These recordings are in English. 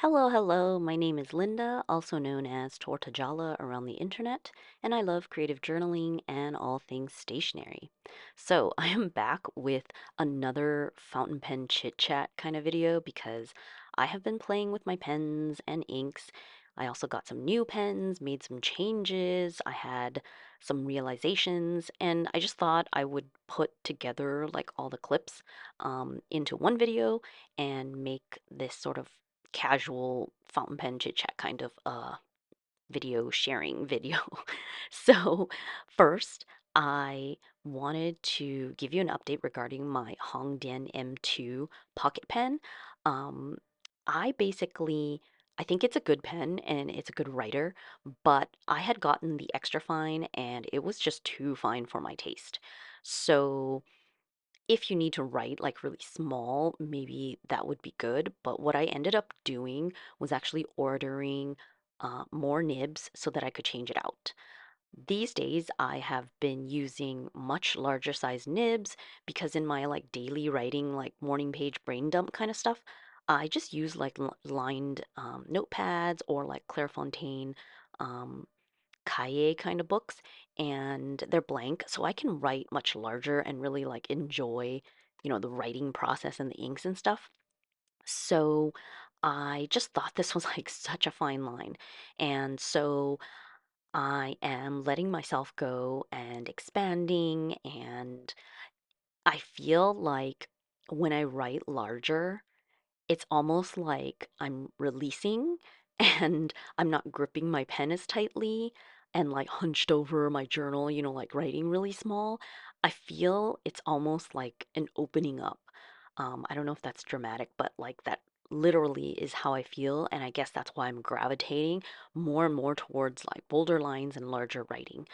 Hello, hello. My name is Linda, also known as Tortajala around the internet, and I love creative journaling and all things stationery. So, I am back with another fountain pen chit chat kind of video because I have been playing with my pens and inks. I also got some new pens, made some changes, I had some realizations, and I just thought I would put together like all the clips into one video and make this sort of casual fountain pen chit chat kind of video sharing video. So, first, I wanted to give you an update regarding my Hongdian M2 pocket pen. Um, I basically I think it's a good pen and it's a good writer, but I had gotten the extra fine and it was just too fine for my taste. So if you need to write like really small, maybe that would be good. But what I ended up doing was actually ordering more nibs so that I could change it out. These days, I have been using much larger size nibs because in my like daily writing, like morning page brain dump kind of stuff, I just use like lined notepads or like Clairefontaine um, kaye kind of books, and they're blank, so I can write much larger and really like enjoy, the writing process and the inks and stuff. So I just thought this was like such a fine line. And so I am letting myself go and expanding, and I feel like when I write larger, it's almost like I'm releasing and I'm not gripping my pen as tightly and like hunched over my journal, like writing really small. I feel it's almost like an opening up. I don't know if that's dramatic, but like that literally is how I feel. And I guess that's why I'm gravitating more and more towards like bolder lines and larger writing.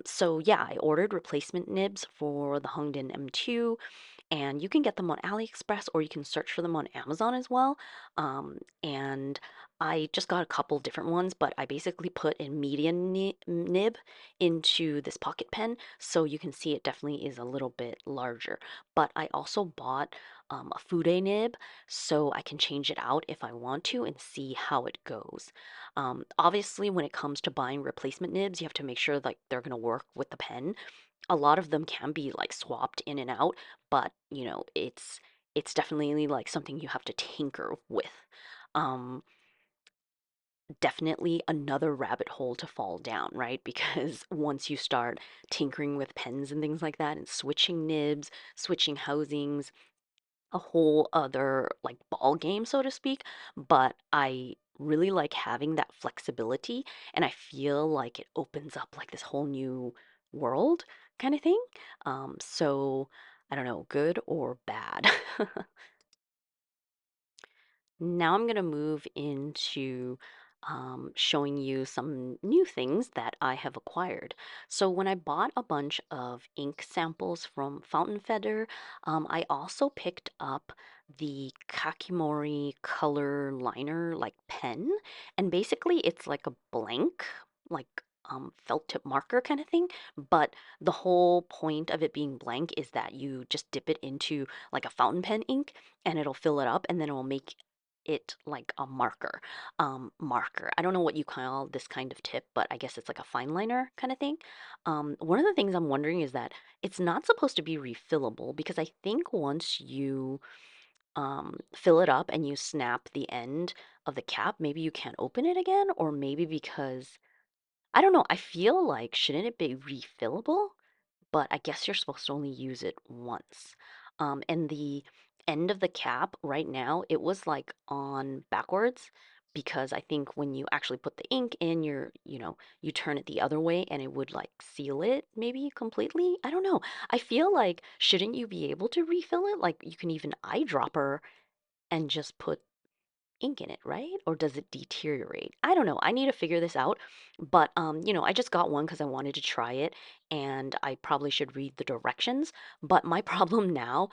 So yeah, I ordered replacement nibs for the Hongdian M2 and you can get them on AliExpress or you can search for them on Amazon as well. And I just got a couple different ones, but I basically put a medium nib into this pocket pen, so you can see it definitely is a little bit larger. But I also bought a fude nib, so I can change it out if I want to and see how it goes. Obviously, when it comes to buying replacement nibs, you have to make sure like they're gonna work with the pen. A lot of them can be like swapped in and out, but it's definitely like something you have to tinker with. Um, Definitely another rabbit hole to fall down, right? Because once you start tinkering with pens and things like that and switching nibs, switching housings, a whole other like ball game, so to speak. But I really like having that flexibility, and I feel like it opens up like this whole new world kind of thing. So I don't know, good or bad. Now I'm going to move into showing you some new things that I have acquired. So when I bought a bunch of ink samples from Fountain Feather, I also picked up the Kakimori color liner like pen, and basically it's like a blank, like felt tip marker kind of thing. But the whole point of it being blank is that you just dip it into like a fountain pen ink and it'll fill it up and then it will make it like a marker. I don't know what you call this kind of tip, but I guess it's like a fine liner kind of thing. One of the things I'm wondering is that it's not supposed to be refillable because I think once you fill it up and you snap the end of the cap, maybe you can't open it again, or maybe because I don't know. I feel like shouldn't it be refillable? But I guess you're supposed to only use it once. And the end of the cap right now, it was like on backwards because I think when you actually put the ink in, you turn it the other way and it would like seal it maybe completely. I don't know. I feel like shouldn't you be able to refill it? Like you can even eyedropper and just put ink in it, right? Or does it deteriorate? I don't know. I need to figure this out. But I just got one because I wanted to try it, and I probably should read the directions. But my problem now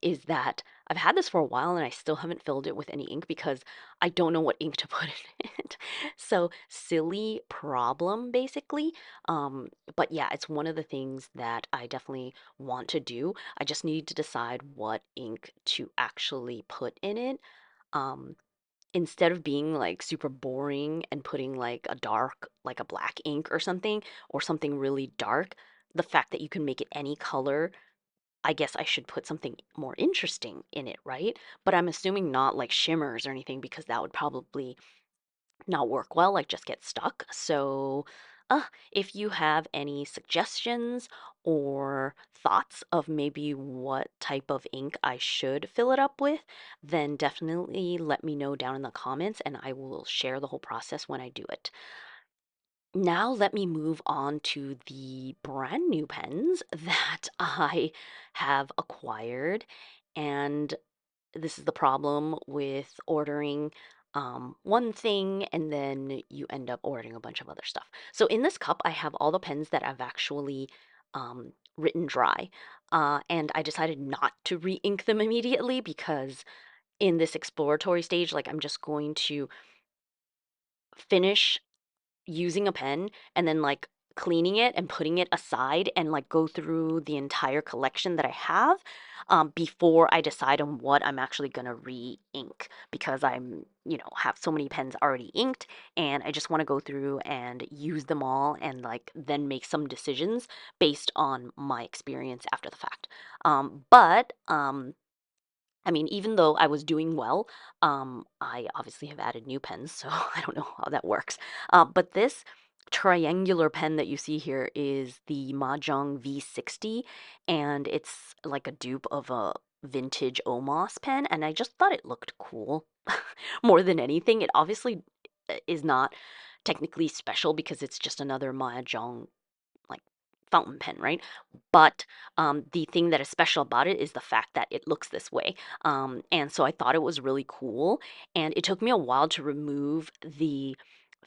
is that I've had this for a while and I still haven't filled it with any ink because I don't know what ink to put in it. So silly problem, basically. But yeah, it's one of the things that I definitely want to do. I just need to decide what ink to actually put in it. Um, instead of being like super boring and putting like a dark, like a black ink or something really dark, the fact that you can make it any color, I guess I should put something more interesting in it, right? But I'm assuming not like shimmers or anything because that would probably not work well, like just get stuck. So, if you have any suggestions or thoughts of maybe what type of ink I should fill it up with, then definitely let me know down in the comments and I will share the whole process when I do it. Now, let me move on to the brand new pens that I have acquired. And this is the problem with ordering one thing and then you end up ordering a bunch of other stuff. So in this cup, I have all the pens that I've actually written dry. And I decided not to re-ink them immediately because in this exploratory stage, like I'm just going to finish using a pen and then like cleaning it and putting it aside and like go through the entire collection that I have before I decide on what I'm actually gonna re-ink because have so many pens already inked and I just want to go through and use them all and like then make some decisions based on my experience after the fact. But I mean, even though I was doing well, I obviously have added new pens, so I don't know how that works. But this triangular pen that you see here is the Majohn V60, and it's like a dupe of a vintage OMOS pen, and I just thought it looked cool more than anything. It obviously is not technically special because it's just another Mahjong like fountain pen, right? But the thing that is special about it is the fact that it looks this way. And so I thought it was really cool. And it took me a while to remove the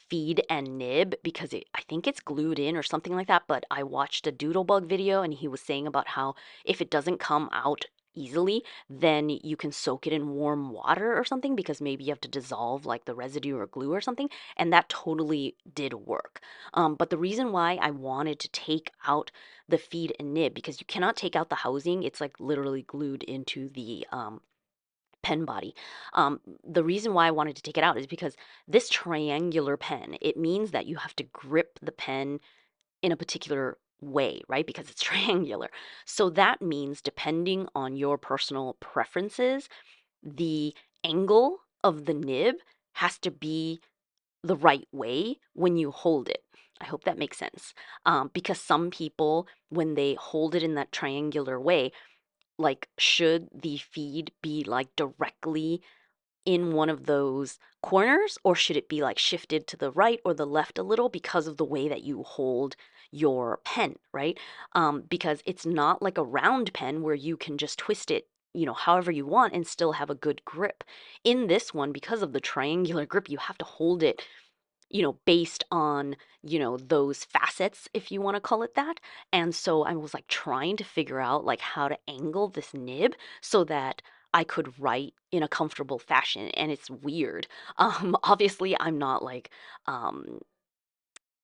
feed and nib because I think it's glued in or something like that. But I watched a Doodlebug video and he was saying about how if it doesn't come out easily, then you can soak it in warm water or something because maybe you have to dissolve like the residue or glue or something. And that totally did work. But the reason why I wanted to take out the feed and nib, because you cannot take out the housing, it's like literally glued into the pen body. The reason why I wanted to take it out is because this triangular pen, it means that you have to grip the pen in a particular way, right? Because it's triangular. So that means depending on your personal preferences, the angle of the nib has to be the right way when you hold it. I hope that makes sense. Because some people, when they hold it in that triangular way, like, should the feed be like directly in one of those corners, or should it be like shifted to the right or the left a little because of the way that you hold your pen, right? Because it's not like a round pen where you can just twist it, however you want and still have a good grip. In this one, because of the triangular grip, you have to hold it based on, those facets, if you want to call it that. And so I was like trying to figure out like how to angle this nib so that I could write in a comfortable fashion. And it's weird. Obviously, I'm not like, um,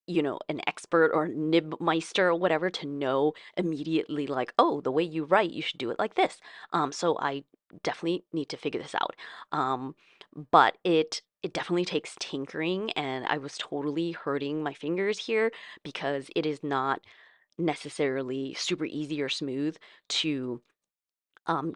an expert or nibmeister or whatever to know immediately like, oh, the way you write, you should do it like this. So I definitely need to figure this out. But it definitely takes tinkering, and I was totally hurting my fingers here because it is not necessarily super easy or smooth to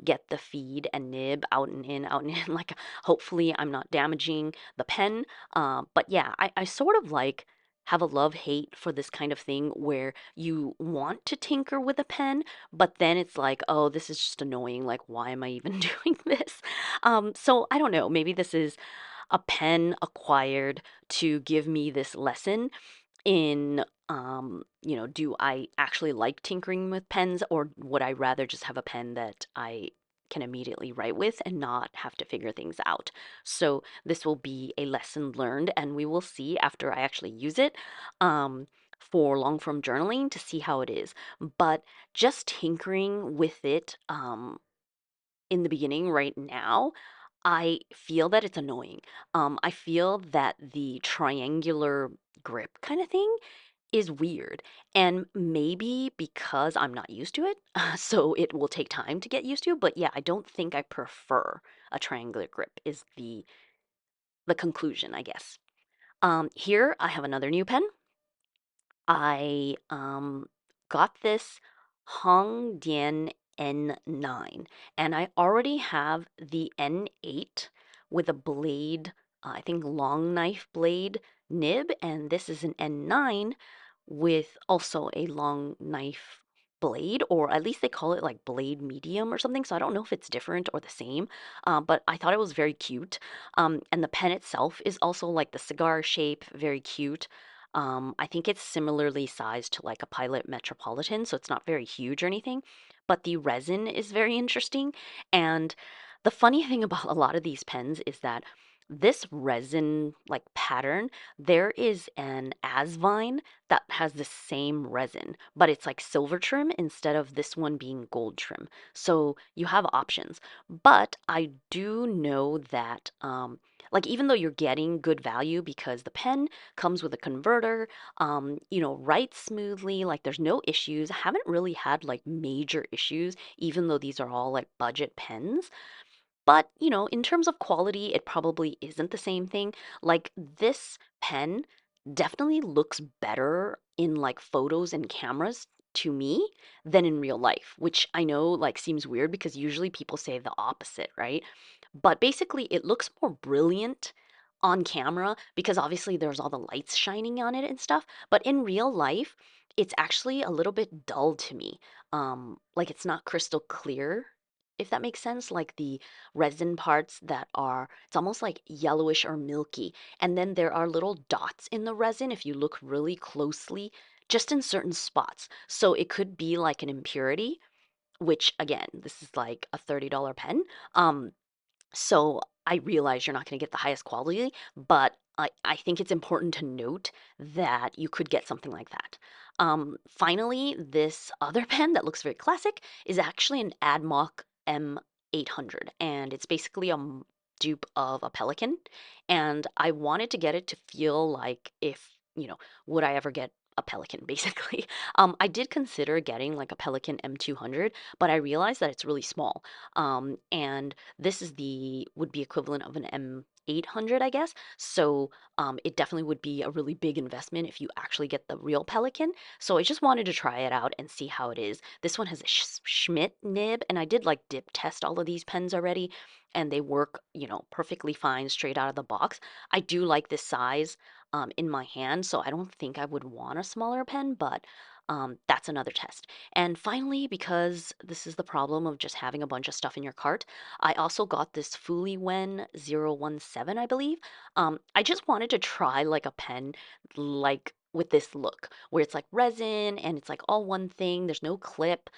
get the feed and nib out and in, out and in. Like, hopefully, I'm not damaging the pen. But yeah, I sort of like have a love hate for this kind of thing where you want to tinker with a pen, but then it's like, oh, this is just annoying. Like, why am I even doing this? So I don't know. Maybe this is a pen acquired to give me this lesson in do I actually like tinkering with pens or would I rather just have a pen that I can immediately write with and not have to figure things out. So this will be a lesson learned and we will see after I actually use it for long form journaling to see how it is. But just tinkering with it in the beginning right now, I feel that it's annoying. I feel that the triangular grip kind of thing is weird. And maybe because I'm not used to it, so it will take time to get used to. But yeah, I don't think I prefer a triangular grip, is the the conclusion, I guess. Here I have another new pen. I got this Hongdian N9, and I already have the N8 with a blade, I think long knife blade nib, and this is an N9 with also a long knife blade, or at least they call it like blade medium or something. So I don't know if it's different or the same, but I thought it was very cute. And the pen itself is also like the cigar shape, very cute. I think it's similarly sized to like a Pilot Metropolitan, so it's not very huge or anything, but the resin is very interesting. And the funny thing about a lot of these pens is that this resin like pattern, there is an Asvine that has the same resin, but it's like silver trim instead of this one being gold trim. So you have options. But I do know that like even though you're getting good value because the pen comes with a converter, writes smoothly, like there's no issues. I haven't really had like major issues, even though these are all like budget pens. But, in terms of quality, it probably isn't the same thing. Like this pen definitely looks better in like photos and cameras to me than in real life, which I know like seems weird because usually people say the opposite, right? But basically, it looks more brilliant on camera because obviously there's all the lights shining on it and stuff. But in real life, it's actually a little bit dull to me. Like it's not crystal clear, if that makes sense. Like the resin parts that are, it's almost like yellowish or milky. And then there are little dots in the resin if you look really closely, just in certain spots. So it could be like an impurity, which again, this is like a $30 pen. Um, so I realize you're not going to get the highest quality, but I think it's important to note that you could get something like that. Finally, this other pen that looks very classic is actually an Admok M800, and it's basically a dupe of a Pelican. And I wanted to get it to feel like if, would I ever get a Pelican, basically. I did consider getting like a Pelican M200, but I realized that it's really small. And this is the would be equivalent of an M800, I guess. So it definitely would be a really big investment if you actually get the real Pelican. So I just wanted to try it out and see how it is. This one has a Schmidt nib, and I did like dip test all of these pens already, and they work, perfectly fine straight out of the box. I do like this size in my hand, so I don't think I would want a smaller pen, but that's another test. And finally, because this is the problem of just having a bunch of stuff in your cart, I also got this Fuliwen 017, I believe. I just wanted to try like a pen like with this look where it's like resin and it's like all one thing, there's no clip,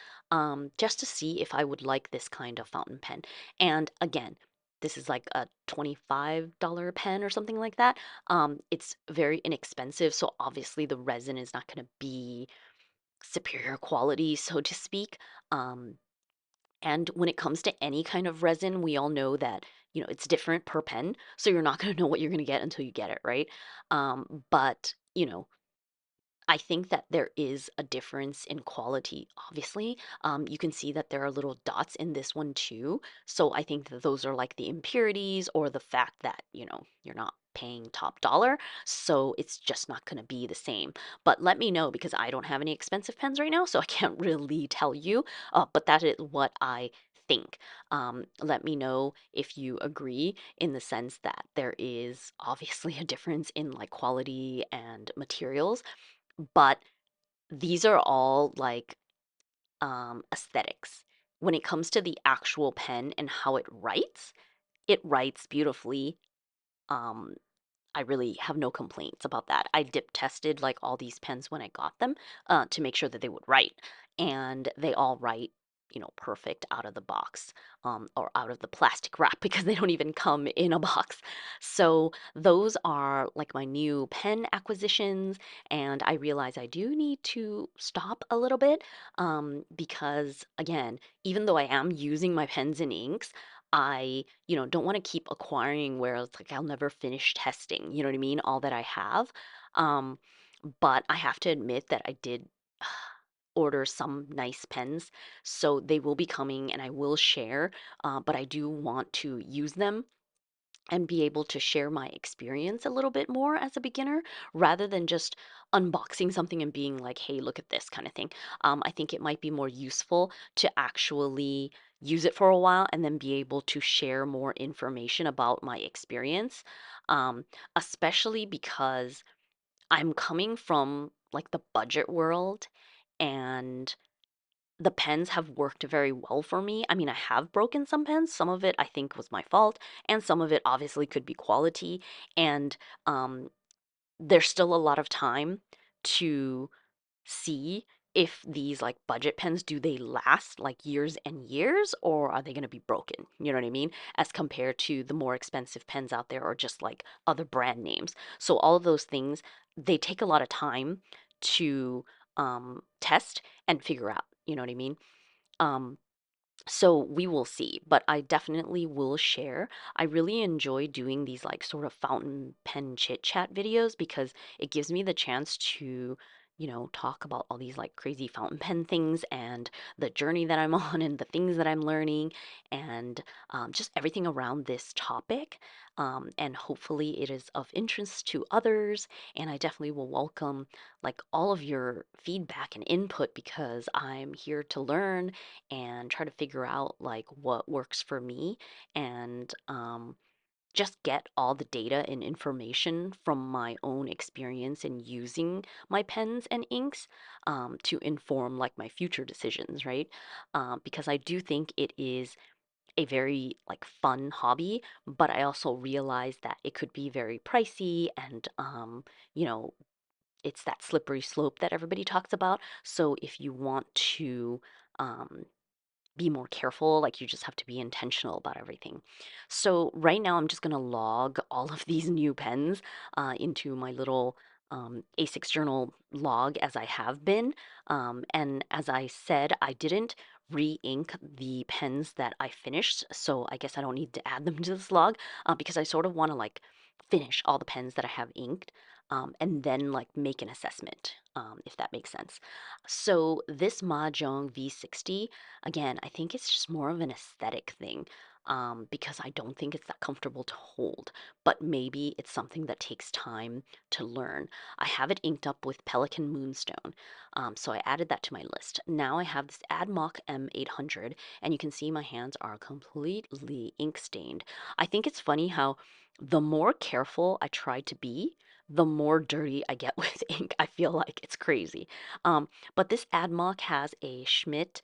just to see if I would like this kind of fountain pen. And again, this is like a $25 pen or something like that. It's very inexpensive, so obviously the resin is not going to be superior quality, so to speak. Um, and when it comes to any kind of resin, we all know that, it's different per pen. So you're not going to know what you're going to get until you get it, right? But, I think that there is a difference in quality, obviously. You can see that there are little dots in this one too. So I think that those are like the impurities or the fact that, you're not paying top dollar. So it's just not going to be the same. But let me know because I don't have any expensive pens right now. So I can't really tell you. But that is what I think. Let me know if you agree in the sense that there is obviously a difference in like quality and materials, but these are all like aesthetics. When it comes to the actual pen and how it writes beautifully. Um, I really have no complaints about that. I dip tested like all these pens when I got them to make sure that they would write, and they all write, perfect out of the box or out of the plastic wrap because they don't even come in a box. So those are like my new pen acquisitions, and I realize I do need to stop a little bit because again, even though I am using my pens and inks, I, don't want to keep acquiring where it's like I'll never finish testing, you know what I mean? All that I have. Um, but I have to admit that I did order some nice pens, so they will be coming and I will share. But I do want to use them and be able to share my experience a little bit more as a beginner rather than just unboxing something and being like, hey, look at this kind of thing. I think it might be more useful to actually use it for a while and then be able to share more information about my experience, um, especially because I'm coming from like the budget world, and the pens have worked very well for me. I mean, I have broken some pens. Some of it I think was my fault, and some of it obviously could be quality. And um, there's still a lot of time to see if these like budget pens, do they last like years and years, or are they going to be broken? You know what I mean? As compared to the more expensive pens out there, or just like other brand names. So all of those things, they take a lot of time to test and figure out. You know what I mean? Um, so we will see, but I definitely will share. I really enjoy doing these like sort of fountain pen chit chat videos because it gives me the chance to, talk about all these like crazy fountain pen things and the journey that I'm on and the things that I'm learning and just everything around this topic. And hopefully it is of interest to others. And I definitely will welcome like all of your feedback and input because I'm here to learn and try to figure out like what works for me, and just get all the data and information from my own experience in using my pens and inks, to inform like my future decisions, right? Because I do think it is a very like fun hobby, but I also realize that it could be very pricey, and you know it's that slippery slope that everybody talks about. So if you want to um, be more careful, like you just have to be intentional about everything. So right now I'm just gonna log all of these new pens into my little A6 journal log as I have been. And as I said, I didn't re-ink the pens that I finished, so I guess I don't need to add them to this log because I sort of want to like finish all the pens that I have inked, and then like make an assessment, if that makes sense. So this Majohn V60, again, I think it's just more of an aesthetic thing, because I don't think it's that comfortable to hold, but maybe it's something that takes time to learn. I have it inked up with Pelican Moonstone, so I added that to my list. Now I have this Admok M800, and you can see my hands are completely ink stained. I think it's funny how the more careful I try to be, the more dirty I get with ink. I feel like it's crazy. But this Admok has a Schmidt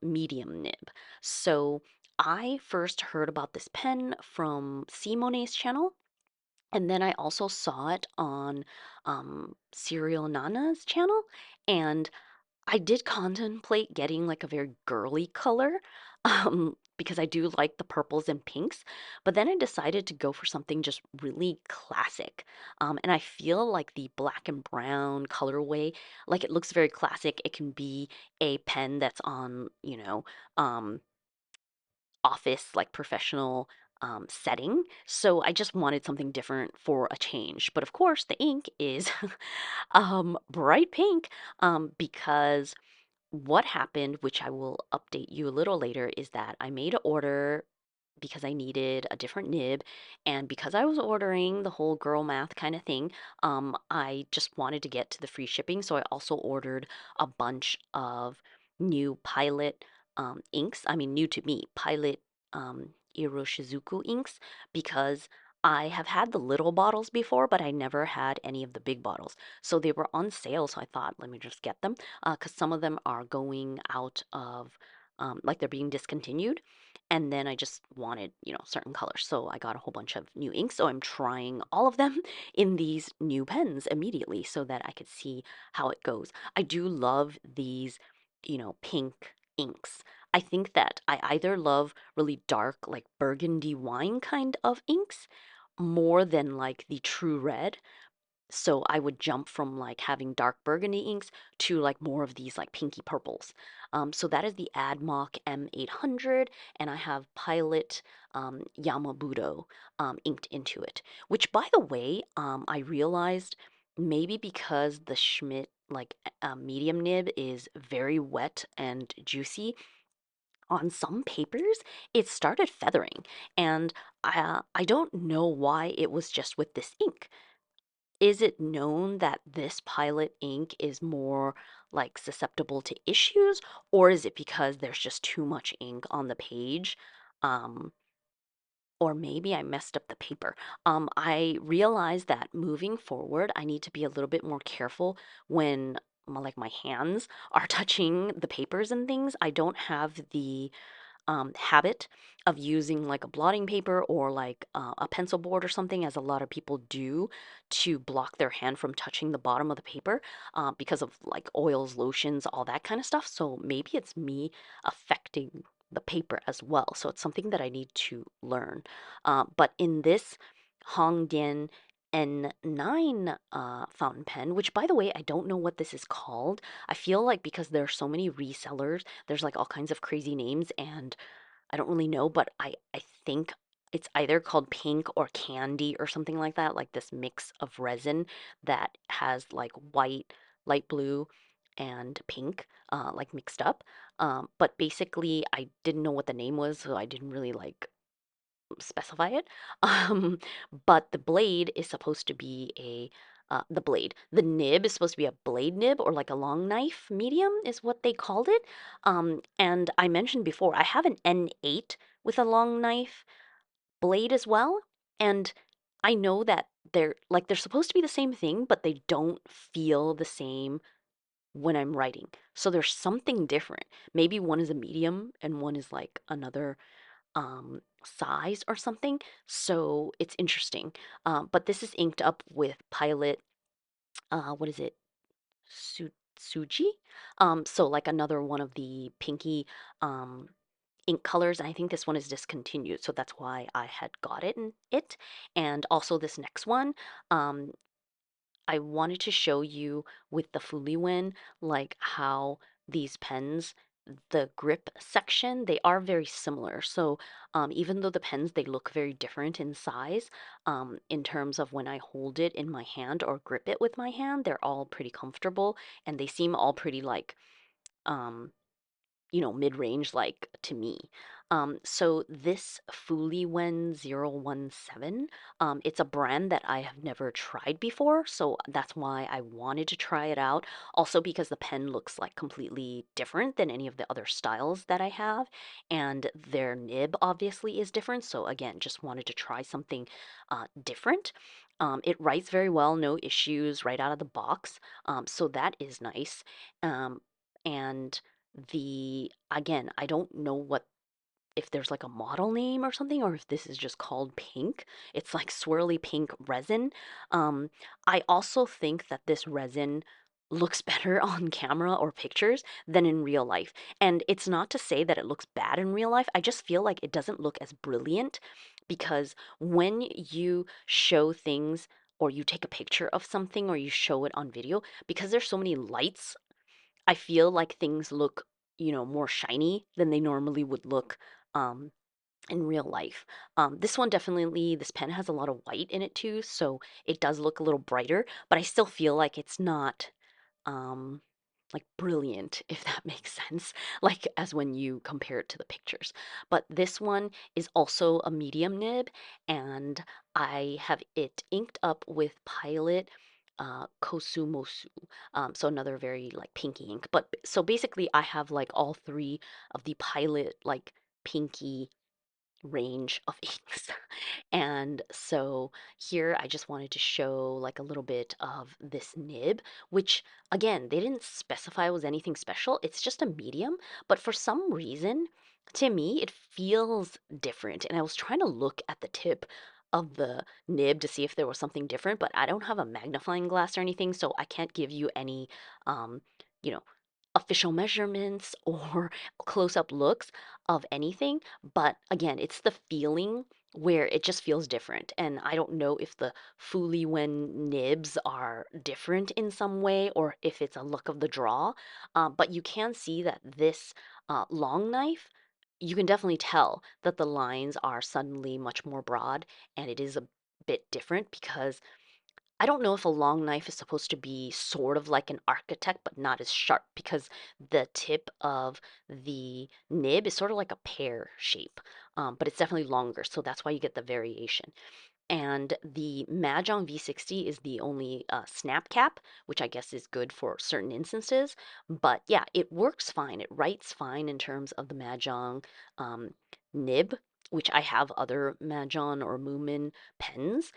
medium nib. So I first heard about this pen from Simone's channel, and then I also saw it on Serial Nana's channel, and I did contemplate getting like a very girly color, because I do like the purples and pinks, but then I decided to go for something just really classic. And I feel like the black and brown colorway, like it looks very classic. It can be a pen that's on, um, office, like professional setting. So I just wanted something different for a change. But of course, the ink is bright pink, because what happened, which I will update you a little later, is that I made an order because I needed a different nib. And because I was ordering the whole girl math kind of thing, I just wanted to get to the free shipping. So I also ordered a bunch of new Pilot inks. I mean, new to me, Pilot Iroshizuku inks, because I have had the little bottles before, but I never had any of the big bottles. So they were on sale. So I thought, let me just get them, because some of them are going out of, like they're being discontinued. And then I just wanted, certain colors. So I got a whole bunch of new inks. So I'm trying all of them in these new pens immediately so that I could see how it goes. I do love these, pink inks. I think that I either love really dark, like burgundy wine kind of inks more than like the true red. So I would jump from like having dark burgundy inks to like more of these like pinky purples. So that is the Admok M800, and I have Pilot Yamabudo inked into it. Which, by the way, I realized maybe because the Schmidt like medium nib is very wet and juicy, on some papers, it started feathering, and I don't know why it was just with this ink. Is it known that this Pilot ink is more like susceptible to issues, or is it because there's just too much ink on the page? Um, or maybe I messed up the paper. I realized that moving forward, I need to be a little bit more careful when like my hands are touching the papers and things. I don't have the habit of using like a blotting paper or like a pencil board or something, as a lot of people do, to block their hand from touching the bottom of the paper because of like oils, lotions, all that kind of stuff. So maybe it's me affecting the paper as well. So it's something that I need to learn. But in this Hongdian N9 fountain pen, which by the way, I don't know what this is called. I feel like because there are so many resellers, there's like all kinds of crazy names, and I don't really know, but I think it's either called pink or candy or something like that, like this mix of resin that has like white, light blue, and pink, like mixed up. But basically, I didn't know what the name was, so I didn't really like specify it. Um, but the blade is supposed to be the nib is supposed to be a blade nib or like a long knife medium is what they called it. And I mentioned before, I have an N8 with a long knife blade as well. And I know that they're supposed to be the same thing, but they don't feel the same when I'm writing. So there's something different. Maybe one is a medium and one is like another size or something. So it's interesting. But this is inked up with Pilot, what is it? Suji? So like another one of the pinky um, ink colors. And I think this one is discontinued. So that's why I had got it. And also this next one, um, I wanted to show you with the Fuliwen, like how these pens, the grip section, they are very similar. So even though the pens, they look very different in size, in terms of when I hold it in my hand or grip it with my hand, they're all pretty comfortable, and they seem all pretty like um, mid-range like to me. So this Fuliwen 017, it's a brand that I have never tried before, so that's why I wanted to try it out. Also because the pen looks like completely different than any of the other styles that I have, and their nib obviously is different. So again, just wanted to try something different. It writes very well, no issues right out of the box. So that is nice. And the again, I don't know what if there's like a model name or something, or if this is just called pink. It's like swirly pink resin. Um, I also think that this resin looks better on camera or pictures than in real life. And it's not to say that it looks bad in real life. I just feel like it doesn't look as brilliant because when you show things or you take a picture of something or you show it on video, because there's so many lights, I feel like things look, more shiny than they normally would look um, in real life. This pen has a lot of white in it too, so it does look a little brighter, but I still feel like it's not um, like brilliant, if that makes sense, like as when you compare it to the pictures. But this one is also a medium nib, and I have it inked up with Pilot Kosumosu. So another very like pinky ink. But so basically, I have like all three of the Pilot like pinky range of inks. And so here I just wanted to show like a little bit of this nib, which again, they didn't specify was anything special. It's just a medium, but for some reason, to me, it feels different. And I was trying to look at the tip of the nib to see if there was something different, but I don't have a magnifying glass or anything, so I can't give you any, you know, official measurements or close-up looks of anything. But again, it's the feeling where it just feels different. And I don't know if the Fuliwen nibs are different in some way or if it's a luck of the draw. But you can see that this long knife, you can definitely tell that the lines are suddenly much more broad, and it is a bit different because I don't know if a long knife is supposed to be sort of like an architect, but not as sharp because the tip of the nib is sort of like a pear shape, but it's definitely longer, so that's why you get the variation. And the Majohn V60 is the only snap cap, which I guess is good for certain instances. But yeah, it works fine. It writes fine in terms of the Majohn um, nib, which I have other Majohn or Moomin pens.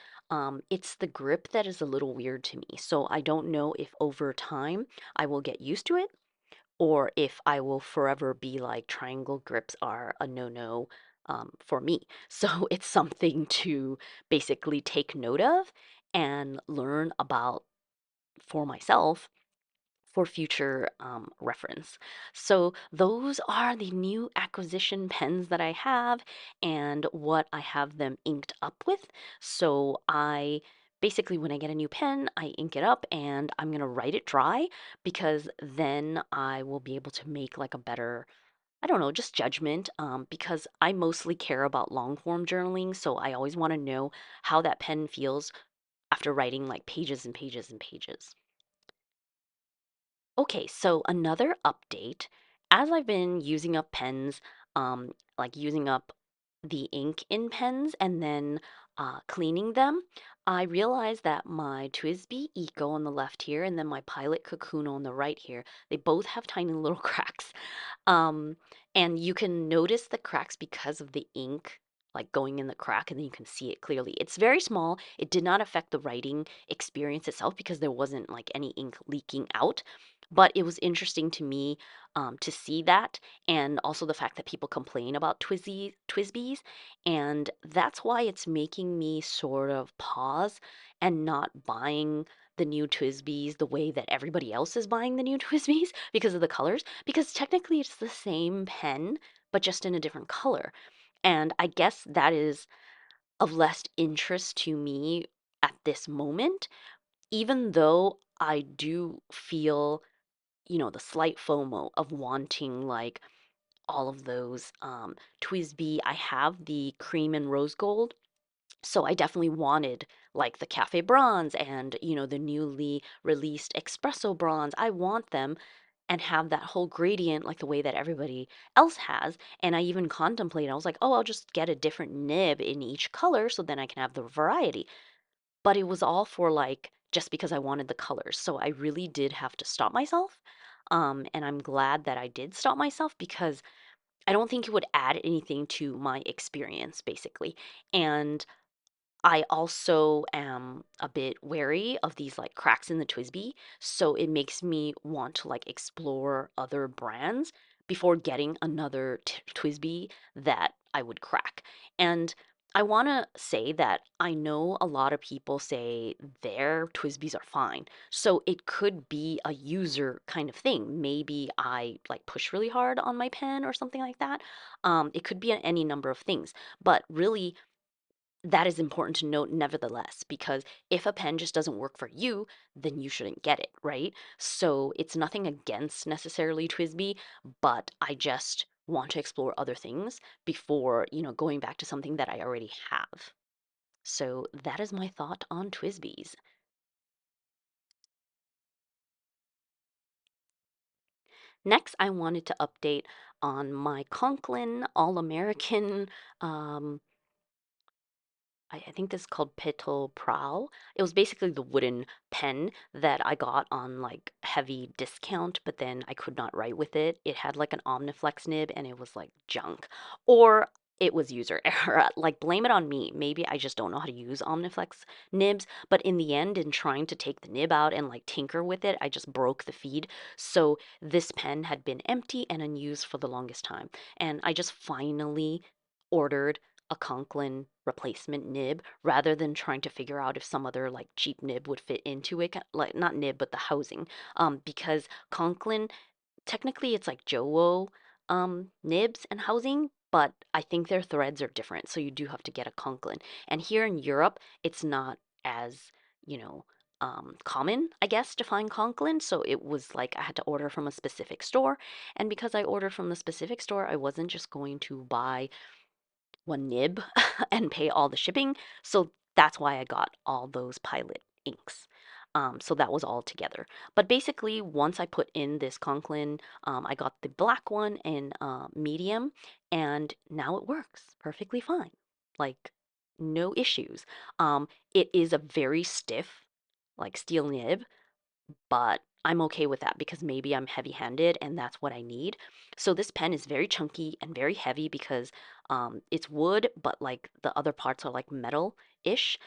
It's the grip that is a little weird to me. So I don't know if over time I will get used to it or if I will forever be like triangle grips are a no-no for me. So it's something to basically take note of and learn about for myself for future reference. So those are the new acquisition pens that I have and what I have them inked up with. So I basically, when I get a new pen, I ink it up and I'm going to write it dry because then I will be able to make like a better, I don't know, just judgment, because I mostly care about long form journaling. So I always want to know how that pen feels after writing like pages and pages and pages. Okay, so another update. As I've been using up pens, like using up the ink in pens and then cleaning them, I realized that my TWSBI Eco on the left here and then my Pilot Kakuno on the right here, they both have tiny little cracks. Um, and you can notice the cracks because of the ink like going in the crack and then you can see it clearly. It's very small. It did not affect the writing experience itself because there wasn't like any ink leaking out. But it was interesting to me to see that and also the fact that people complain about TWSBIs. And that's why it's making me sort of pause and not buying the new TWSBIs the way that everybody else is buying the new TWSBIs because of the colors. Because technically it's the same pen, but just in a different color. And I guess that is of less interest to me at this moment, even though I do feel, the slight FOMO of wanting like all of those TWSBI. I have the cream and rose gold. So I definitely wanted like the cafe bronze and the newly released espresso bronze. I want them and have that whole gradient like the way that everybody else has. And I even contemplated, I was like, oh, I'll just get a different nib in each color so then I can have the variety. But it was all for like just because I wanted the colors. So I really did have to stop myself. And I'm glad that I did stop myself because I don't think it would add anything to my experience, basically. And I also am a bit wary of these like cracks in the TWSBI, so it makes me want to like explore other brands before getting another TWSBI that I would crack. And I want to say that I know a lot of people say their TWSBIs are fine. So it could be a user kind of thing. Maybe I like push really hard on my pen or something like that. It could be any number of things. But really, that is important to note nevertheless, because if a pen just doesn't work for you, then you shouldn't get it, right? So it's nothing against necessarily TWSBI, but I just want to explore other things before, going back to something that I already have. So that is my thought on TWSBIs. Next, I wanted to update on my Conklin All-American I think this is called Petal Prow. It was basically the wooden pen that I got on like heavy discount, but then I could not write with it. It had like an Omniflex nib and it was like junk. Or it was user error. Like, blame it on me. Maybe I just don't know how to use Omniflex nibs. But in the end, in trying to take the nib out and like tinker with it, I just broke the feed. So this pen had been empty and unused for the longest time. And I just finally ordered a Conklin replacement nib rather than trying to figure out if some other like cheap nib would fit into it, like not nib but the housing. Because Conklin, technically it's like Jowo nibs and housing, but I think their threads are different, so you do have to get a Conklin. And here in Europe, it's not as, you know, common, I guess, to find Conklin. So it was like I had to order from a specific store. And because I ordered from the specific store, I wasn't just going to buy one nib and pay all the shipping. So that's why I got all those Pilot inks. So that was all together. But basically, once I put in this Conklin, I got the black one in medium, and now it works perfectly fine. Like, no issues. It is a very stiff, like steel nib, but I'm okay with that because maybe I'm heavy-handed and that's what I need. So this pen is very chunky and very heavy because it's wood, but like the other parts are like metal-ish.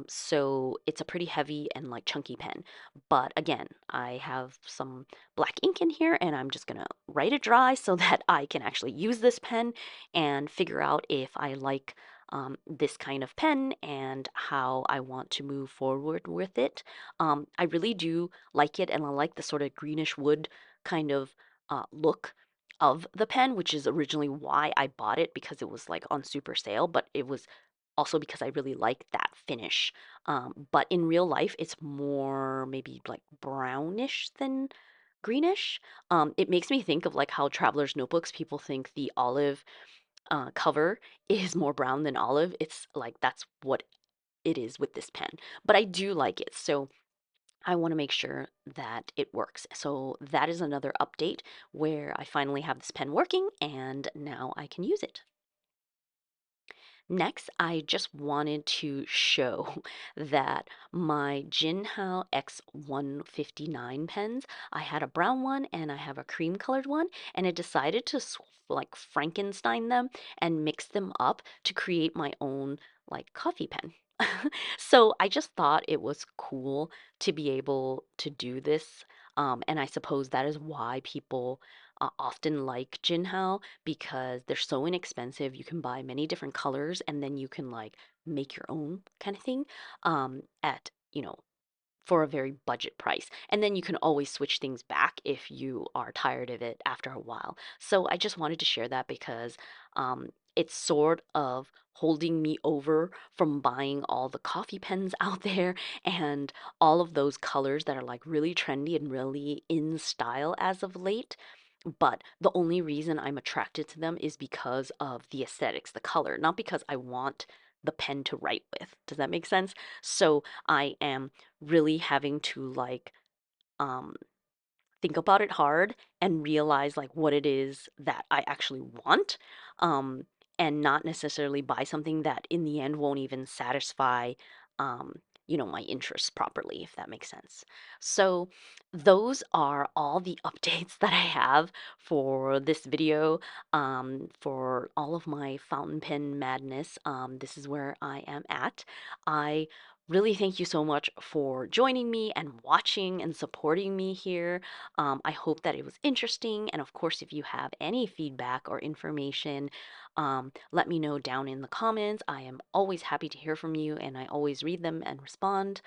So it's a pretty heavy and like chunky pen. But again, I have some black ink in here and I'm just gonna write it dry so that I can actually use this pen and figure out if I like this kind of pen and how I want to move forward with it. I really do like it, and I like the sort of greenish wood kind of look of the pen, which is originally why I bought it because it was like on super sale, but it was also because I really like that finish. But in real life, it's more maybe like brownish than greenish. It makes me think of like how Traveler's Notebooks, people think the olive cover is more brown than olive. It's like that's what it is with this pen. But I do like it. So I want to make sure that it works. So that is another update where I finally have this pen working and now I can use it. Next, I just wanted to show that my Jinhao X159 pens, I had a brown one and I have a cream colored one, and I decided to like Frankenstein them and mix them up to create my own like coffee pen. So I just thought it was cool to be able to do this. And I suppose that is why people often like Jinhao because they're so inexpensive. You can buy many different colors and then you can like make your own kind of thing at, for a very budget price. And then you can always switch things back if you are tired of it after a while. So I just wanted to share that because it's sort of holding me over from buying all the coffee pens out there and all of those colors that are like really trendy and really in style as of late. But the only reason I'm attracted to them is because of the aesthetics, the color, not because I want the pen to write with. Does that make sense? So I am really having to like um think about it hard and realize like what it is that I actually want, um, and not necessarily buy something that in the end won't even satisfy, my interests properly, if that makes sense. So those are all the updates that I have for this video, for all of my fountain pen madness. This is where I am at. I really thank you so much for joining me and watching and supporting me here. I hope that it was interesting. And of course, if you have any feedback or information, let me know down in the comments. I am always happy to hear from you and I always read them and respond.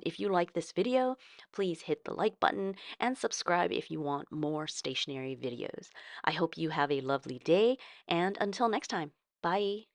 If you like this video, please hit the like button and subscribe if you want more stationery videos. I hope you have a lovely day and until next time, bye.